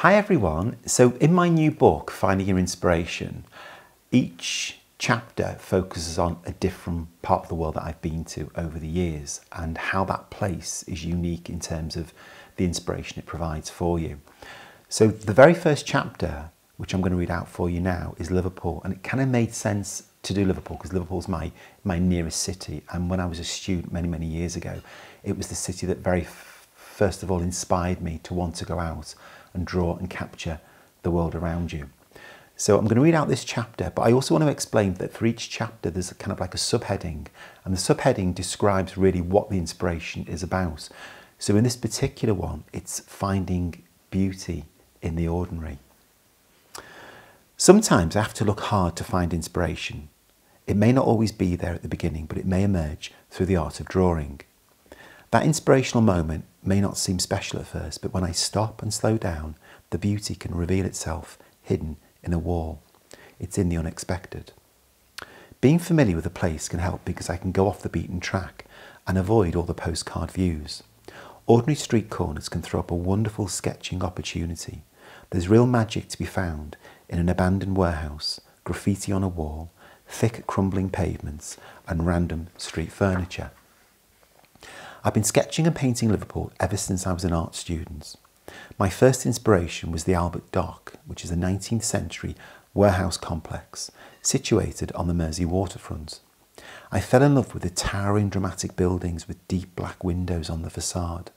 Hi everyone, so in my new book, Finding Your Inspiration, each chapter focuses on a different part of the world that I've been to over the years and how that place is unique in terms of the inspiration it provides for you. So the very first chapter, which I'm going to read out for you now, is Liverpool, and it kind of made sense to do Liverpool because Liverpool's my nearest city, and when I was a student many years ago, it was the city that first of all inspired me to want to go out and draw and capture the world around you. So I'm going to read out this chapter, but I also want to explain that for each chapter there's kind of like a subheading, and the subheading describes really what the inspiration is about. So in this particular one, it's finding beauty in the ordinary. Sometimes I have to look hard to find inspiration. It may not always be there at the beginning, but it may emerge through the art of drawing. That inspirational moment may not seem special at first, but when I stop and slow down, the beauty can reveal itself hidden in a wall. It's in the unexpected. Being familiar with a place can help because I can go off the beaten track and avoid all the postcard views. Ordinary street corners can throw up a wonderful sketching opportunity. There's real magic to be found in an abandoned warehouse, graffiti on a wall, thick crumbling pavements and random street furniture. I've been sketching and painting Liverpool ever since I was an art student. My first inspiration was the Albert Dock, which is a 19th century warehouse complex situated on the Mersey waterfront. I fell in love with the towering dramatic buildings with deep black windows on the facade.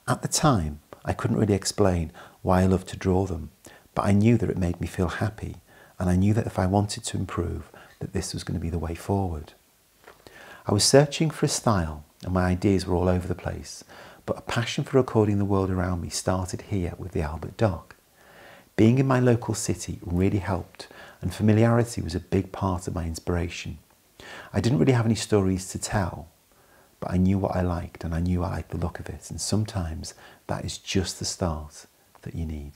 At the time, I couldn't really explain why I loved to draw them, but I knew that it made me feel happy, and I knew that if I wanted to improve, that this was going to be the way forward. I was searching for a style, and my ideas were all over the place, but a passion for recording the world around me started here with the Albert Dock. Being in my local city really helped, and familiarity was a big part of my inspiration. I didn't really have any stories to tell, but I knew what I liked, and I knew I liked the look of it, and sometimes that is just the start that you need.